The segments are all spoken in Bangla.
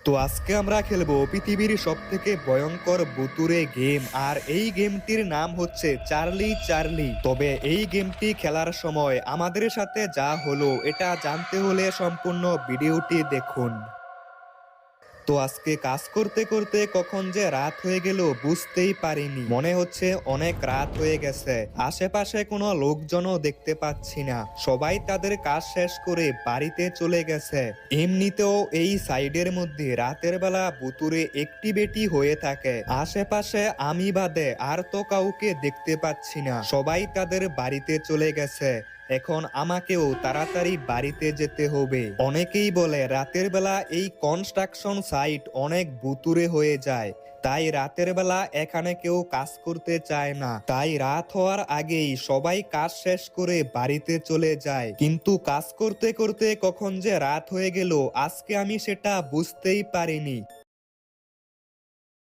তো আজকে আমরা খেলবো পৃথিবীর সবথেকে ভয়ঙ্কর ভুতুড়ে গেম, আর এই গেমটির নাম হচ্ছে চার্লি চার্লি। তবে এই গেমটি খেলার সময় আমাদের সাথে যা হলো এটা জানতে হলে সম্পূর্ণ ভিডিওটি দেখুন। তো আজকে কাজ করতে করতে কখন যে রাত হয়ে গেল বুঝতেই পারিনি। মনে হচ্ছে অনেক রাত হয়ে গেছে। আশেপাশে কোনো লোকজনও দেখতে পাচ্ছি না, সবাই তাদের কাজ শেষ করে বাড়িতে চলে গেছে। এমনিতেও এই সাইডের মধ্যে রাতের বেলা ভুতুড়ে অ্যাক্টিভিটি হয়ে থাকে। আশেপাশে আমি বাদে আর তো কাউকে দেখতে পাচ্ছি না, সবাই তাদের বাড়িতে চলে গেছে। এখন আমাকেও তাড়াতাড়ি বাড়িতে যেতে হবে। অনেকেই বলে রাতের বেলা এই কনস্ট্রাকশন সাইট অনেক ভুতুড়ে হয়ে যায়, তাই রাতের বেলা এখানে কেউ কাজ করতে চায় না। তাই রাত হওয়ার আগেই সবাই কাজ শেষ করে বাড়িতে চলে যায়। কিন্তু কাজ করতে করতে কখন যে রাত হয়ে গেল আজকে আমি সেটা বুঝতেই পারিনি।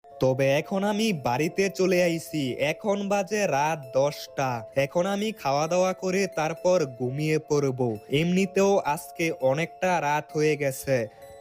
তবে এখন আমি বাড়িতে চলে আইছি। এখন বাজে রাত 10টা। এখন আমি খাওয়া দাওয়া করে তারপর ঘুমিয়ে পড়ব। এমনিতেও আজকে অনেকটা রাত হয়ে গেছে।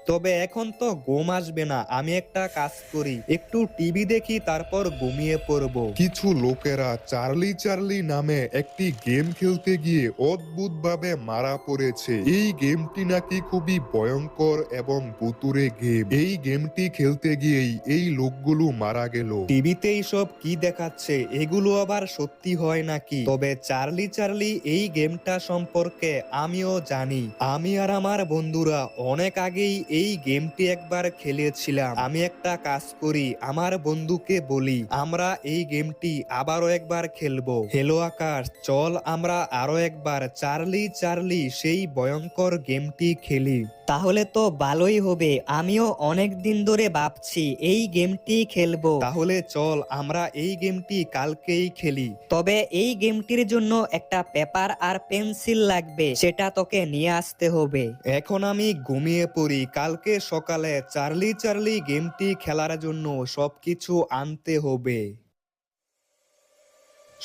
তবে এখন তো ঘুম আসবে না, আমি একটা কাজ করি, একটু টিভি দেখি তারপর ঘুমিয়ে পড়ব। কিছু লোকেরা চার্লি চার্লি নামে একটি গেম খেলতে গিয়ে অদ্ভুতভাবে মারা পড়েছে। এই গেমটি নাকি খুবই ভয়ঙ্কর এবং ভুতুড়ে গেম। এই গেমটি খেলতে গিয়েই এই লোকগুলো মারা গেল। টিভিতে এইসব কি দেখাচ্ছে, এগুলো আবার সত্যি হয় নাকি? তবে চার্লি চার্লি এই গেমটা সম্পর্কে আমিও জানি। আমি আর আমার বন্ধুরা অনেক আগেই এই গেমটি একবার খেলেছিলাম। আমি একটা কাজ করি, আমার বন্ধুকে বলি আমরা এই গেমটি আবারও একবার খেলবো। হেলো আকাশ, চল আমরা আরো একবার চার্লি চার্লি সেই ভয়ঙ্কর গেমটি খেলি। তাহলে তো ভালোই হবে, আমিও অনেক দিন ধরে ভাবছি এই গেমটি খেলবো। তাহলে চল আমরা এই গেমটি কালকেই খেলি। তবে এই গেমটির জন্য একটা পেপার আর পেন্সিল লাগবে, সেটা তোকে নিয়ে আসতে হবে। এখন আমি ঘুমিয়ে পড়ি, কালকে সকালে চার্লি চার্লি গেমটি খেলার জন্য সবকিছু আনতে হবে।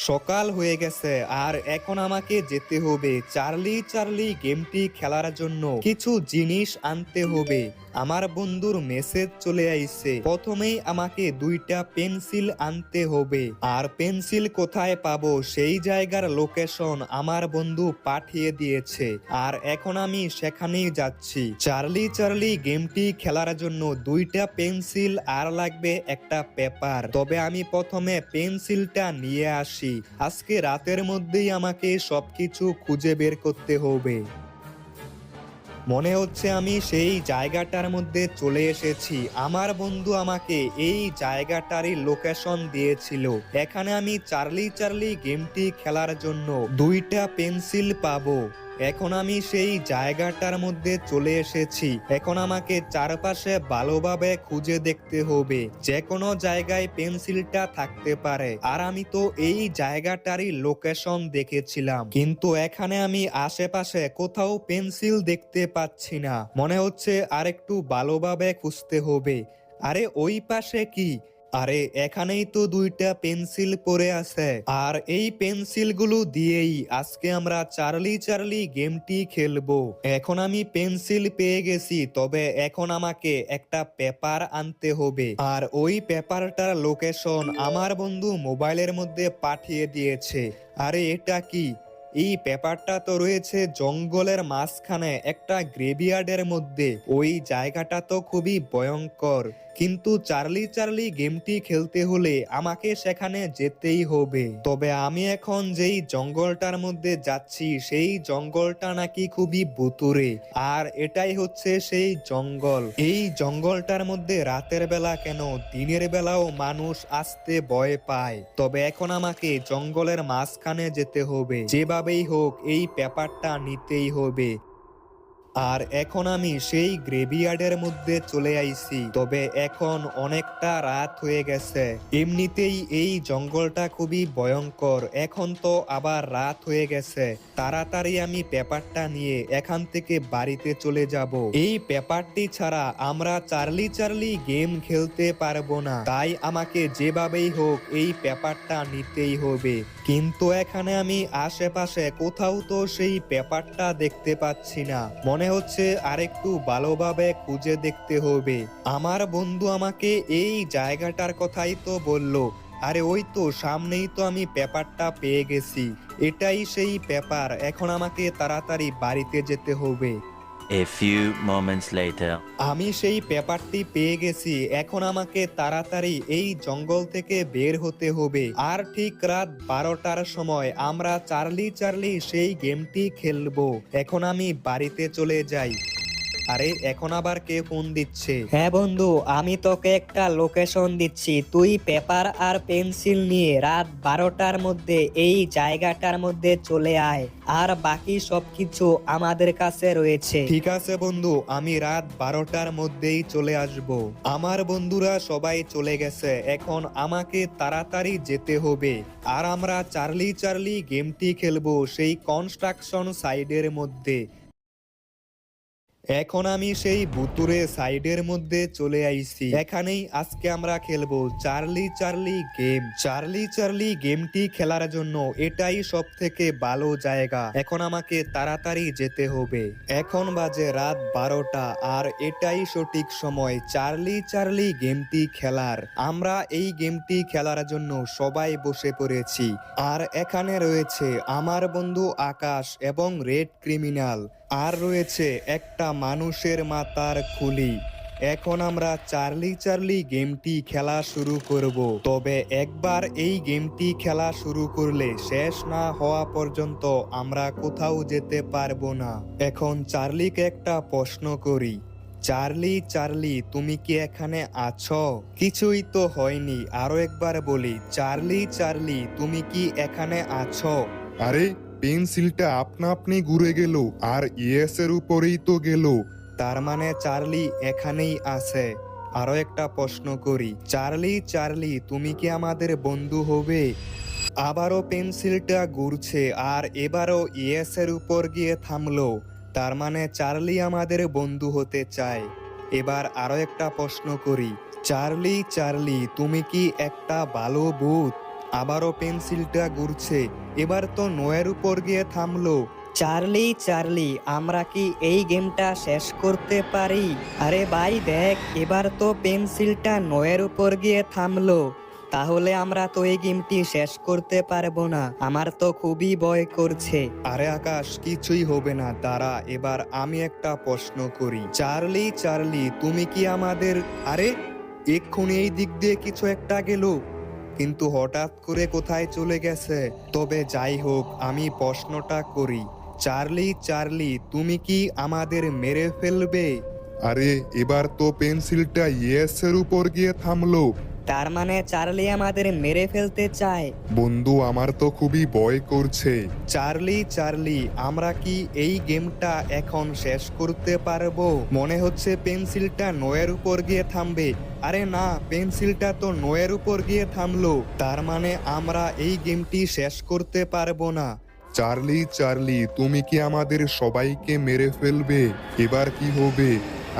সকাল হয়ে গেছে আর এখন আমাকে যেতে হবে চার্লি চার্লি গেমটি খেলার জন্য কিছু জিনিস আনতে হবে। আমার বন্ধুর মেসেজ চলে আইছে, প্রথমেই আমাকে 2টা পেন্সিল আনতে হবে। আর পেন্সিল কোথায় পাবো সেই জায়গার লোকেশন আমার বন্ধু পাঠিয়ে দিয়েছে, আর এখন আমি সেখানেই যাচ্ছি। চার্লি চার্লি গেমটি খেলার জন্য 2টা পেন্সিল আর লাগবে একটা পেপার। তবে আমি প্রথমে পেন্সিলটা নিয়ে আসি। আজকে রাতের মধ্যেই আমাকে সবকিছু খুঁজে বের করতে হবে। মনে হচ্ছে আমি সেই জায়গাটার মধ্যে চলে এসেছি। আমার বন্ধু আমাকে এই জায়গাটারই লোকেশন দিয়েছিল। এখানে আমি চার্লি চার্লি গেমটি খেলার জন্য 2টা পেন্সিল পাবো। এখন আমি সেই জায়গাটার মধ্যে চলে এসেছি। এখন আমাকে চারপাশে ভালোভাবে খুঁজে দেখতে হবে, যে কোনো জায়গায় পেন্সিলটা থাকতে পারে। আর আমি তো এই জায়গাটারই লোকেশন দেখেছিলাম, কিন্তু এখানে আমি আশেপাশে কোথাও পেন্সিল দেখতে পাচ্ছি না। মনে হচ্ছে আর একটু ভালোভাবে খুঁজতে হবে। আরে ওই পাশে কি? আরে এখানেই তো 2টা পেন্সিল পড়ে আছে, আর এই পেন্সিলগুলো দিয়েই আজকে আমরা চার্লি চার্লি গেমটি খেলবো। এখন আমি পেন্সিল পেয়ে গেছি, তবে এখন আমাকে একটা পেপার আনতে হবে। আর ওই পেপারটার লোকেশন আমার বন্ধু মোবাইলের মধ্যে পাঠিয়ে দিয়েছে। আরে এটা কি? এই পেপারটা তো রয়েছে জঙ্গলের মাঝখানে একটা গ্রেভিয়ার্ডের মধ্যে। ওই জায়গাটা তো খুবই ভয়ঙ্কর, কিন্তু চার্লি চার্লি গেমটি খেলতে হলে আমাকে সেখানে যেতেই হবে। তবে আমি এখন যেই জঙ্গলটার মধ্যে যাচ্ছি সেই জঙ্গলটা নাকি খুবই ভুতুড়ে, আর এটাই হচ্ছে সেই জঙ্গল। এই জঙ্গলটার মধ্যে রাতের বেলা কেন, দিনের বেলাও মানুষ আসতে ভয় পায়। তবে এখন আমাকে জঙ্গলের মাঝখানে যেতে হবে, যেভাবেই হোক এই পেপারটা নিতেই হবে। আর এখন আমি সেই গ্রেভিয়ার্ডের মধ্যে চলে আইছি। তবে এখন অনেকটা রাত হয়ে গেছে। এমনিতেই এই জঙ্গলটা খুবই ভয়ঙ্কর, এখন তো আবার রাত হয়ে গেছে। তাড়াতাড়ি আমি পেপারটা নিয়ে এখান থেকে বাড়িতে চলে যাব। এই পেপারটি ছাড়া আমরা চার্লি চার্লি গেম খেলতে পারবো না, তাই আমাকে যেভাবেই হোক এই পেপারটা নিতেই হবে। কিন্তু এখানে আমি আশেপাশে কোথাও তো সেই পেপারটা দেখতে পাচ্ছি না। মনে মনে হচ্ছে আরেকটু ভালোভাবে খুঁজে দেখতে হবে। আমার বন্ধু আমাকে এই জায়গাটার কথাই তো বললো। আরে ওই তো সামনেই তো আমি পেপারটা পেয়ে গেছি। এটাই সেই পেপার। এখন আমাকে তাড়াতাড়ি বাড়িতে যেতে হবে। A few moments later. আমি সেই পেপারটি পেয়ে গেছি। এখন আমাকে তাড়াতাড়ি এই জঙ্গল থেকে বের হতে হবে। আর ঠিক রাত 12টার সময় আমরা চার্লি চার্লি সেই গেমটি খেলবো। এখন আমি বাড়িতে চলে যাই। আরে এখন আবার কে ফোন দিচ্ছে? হ্যাঁ বন্ধু, আমি তোকে একটা লোকেশন দিচ্ছি। তুই পেপার আর পেন্সিল নিয়ে রাত 12টার মধ্যে এই জায়গাটার মধ্যে চলে আয়। আর বাকি সবকিছু আমাদের কাছে রয়েছে। ঠিক আছে বন্ধু, আমি রাত 12টার মধ্যেই চলে আসব। আমার বন্ধুরা সবাই চলে গেছে। এখন আমাকে তাড়াতাড়ি যেতে হবে। আর আমরা চার্লি চার্লি গেমটি খেলবো সেই কনস্ট্রাকশন সাইডের মধ্যে। এখন আমি সেই ভুতুরে সাইডের মধ্যে চলে আইছি। এখানেই আজকে আমরা খেলবো Charlie Charlie game. Charlie Charlie গেমটি খেলার জন্য এটাই সব থেকে ভালো জায়গা। এখন আমাকে তাড়াতাড়ি যেতে হবে। এখন বাজে রাত 12টা আর এটাই সঠিক সময় চার্লি চার্লি গেমটি খেলার। আমরা এই গেমটি খেলার জন্য সবাই বসে পড়েছি। আর এখানে রয়েছে আমার বন্ধু আকাশ এবং রেড ক্রিমিনাল। আর রয়েছে একটা মানুষের মাথার খুলি। এখন আমরা চার্লি চার্লি গেমটি খেলা শুরু করব। তবে একবার এই গেমটি খেলা শুরু করলে শেষ না হওয়া পর্যন্ত আমরা কোথাও যেতে পারবো না। এখন চার্লিকে একটা প্রশ্ন করি। চার্লি চার্লি, তুমি কি এখানে আছো? কিছুই তো হয়নি। আরো একবার বলি, চার্লি চার্লি, তুমি কি এখানে আছো? আরে পেন্সিলটা আপনা আপনি ঘুরে গেল আর ইয়েস এর উপরেই তো গেল। তার মানে চার্লি এখানেই আছে। আরো একটা প্রশ্ন করি, চার্লি চার্লি, তুমি কি আমাদের বন্ধু হবে? আবারও পেন্সিলটা ঘুরছে আর এবারও ইয়েস এর উপর গিয়ে থামলো। তার মানে চার্লি আমাদের বন্ধু হতে চায়। এবার আরো একটা প্রশ্ন করি, চার্লি চার্লি, তুমি কি একটা ভালো ভূত? আবারও পেন্সিলটা ঘুরছে। এবার তো নোয়ের উপর গিয়ে থামলো। চার্লি চার্লি, আমরা কি এই গেমটা শেষ করতে পারি? আরে ভাই দেখ, এবার তো পেন্সিলটা নয়ের উপর গিয়ে থামলো। তাহলে আমরা তো এই গেমটি শেষ করতে পারবো না। আমার তো খুবই ভয় করছে। আরে আকাশ, কিছুই হবে না, দাঁড়া। এবার আমি একটা প্রশ্ন করি, চার্লি চার্লি, তুমি কি আমাদের... আরে এক্ষুনি এই দিক দিয়ে কিছু একটা গেল, কিন্তু হঠাৎ করে কোথায় চলে গেছে। তবে যাই হোক, আমি প্রশ্নটা করি, চার্লি চার্লি, তুমি কি আমাদের মেরে ফেলবে? আরে এবার তো পেন্সিলটা ইয়েস এর উপর গিয়ে থামলো। তার মানে চার্লি আমাদের মেরে ফেলতে চায়। বন্ধু, আমার তো খুবই ভয় করছে। চার্লি চার্লি, আমরা কি এই গেমটা এখন শেষ করতে পারবো? মনে হচ্ছে পেন্সিলটা নোয়ের উপর গিয়ে থামবে। আরে না, পেন্সিলটা তো নোয়ের উপর গিয়ে থামলো। তার মানে আমরা এই গেমটি শেষ করতে পারবো না। চার্লি চার্লি, তুমি কি আমাদের সবাইকে মেরে ফেলবে? এবার কি হবে?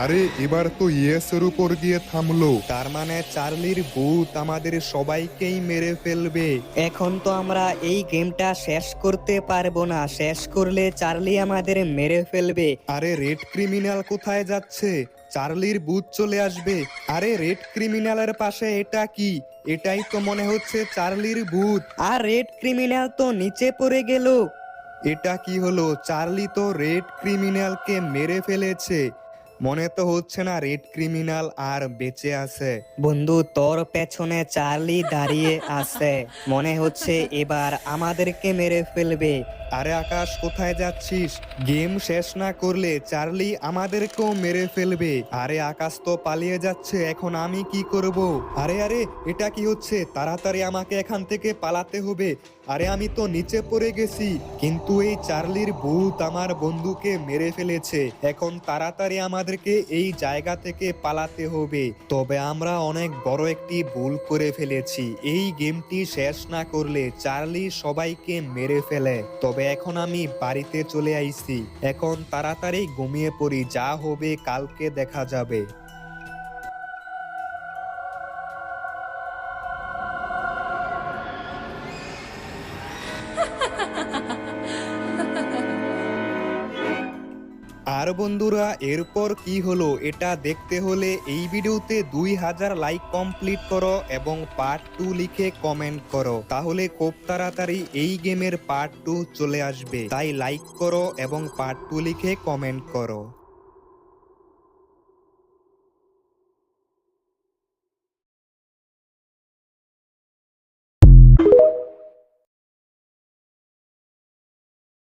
আরে এবার তো ইয়েস এর উপর গিয়ে থামলো। তার মানে চার্লির ভূত আমাদের সবাইকেই মেরে ফেলবে। এখন তো আমরা এই গেমটা শেষ করতে পারবো না। শেষ করলে চার্লি আমাদের মেরে ফেলবে। আরে রেড ক্রিমিনাল কোথায় যাচ্ছে? চার্লির ভূত চলে আসবে। আরে রেড ক্রিমিনালের পাশে এটা কি? এটাই তো মনে হচ্ছে চার্লির ভূত। আর রেড ক্রিমিনাল তো নিচে পড়ে গেল। এটা কি হলো? চার্লি তো রেড ক্রিমিনালকে মেরে ফেলেছে। মনে তো হচ্ছে না রেড ক্রিমিনাল আর বেঁচে আছে। বন্ধু, তোর পেছনে চার্লি দাঁড়িয়ে আছে। মনে হচ্ছে এবার আমাদেরকে মেরে ফেলবে। আরে আকাশ, কোথায় যাচ্ছিস? গেম শেষ না করলে চার্লি আমাদেরকেও মেরে ফেলবে। আরে আকাশ তো পালিয়ে যাচ্ছে, এখন আমি কি করব? আরে আরে, এটা কি হচ্ছে? তাড়াতাড়ি আমাকে এখান থেকে পালাতে হবে। আরে আমি তো নিচে পড়ে গেছি, কিন্তু এই চার্লির ভূত আমার বন্ধুকে মেরে ফেলেছে। এখন তাড়াতাড়ি আমাদেরকে এই জায়গা থেকে পালাতে হবে। তবে আমরা অনেক বড় একটি ভুল করে ফেলেছি। এই গেমটি শেষ না করলে চার্লি সবাইকে মেরে ফেলে। তবে এখন আমি বাড়িতে চলে আইছি। এখন তাড়াতাড়ি ঘুমিয়ে পড়ি, যা হবে কালকে দেখা যাবে। আর আর বন্ধুরা এরপর কি হলো এটা দেখতে হলে এই ভিডিওতে 2000 লাইক কমপ্লিট করো এবং পার্ট 2 লিখে কমেন্ট করো, তাহলে খুব তাড়াতাড়ি এই গেমের পার্ট 2 চলে আসবে। তাই লাইক করো এবং পার্ট 2 লিখে কমেন্ট করো।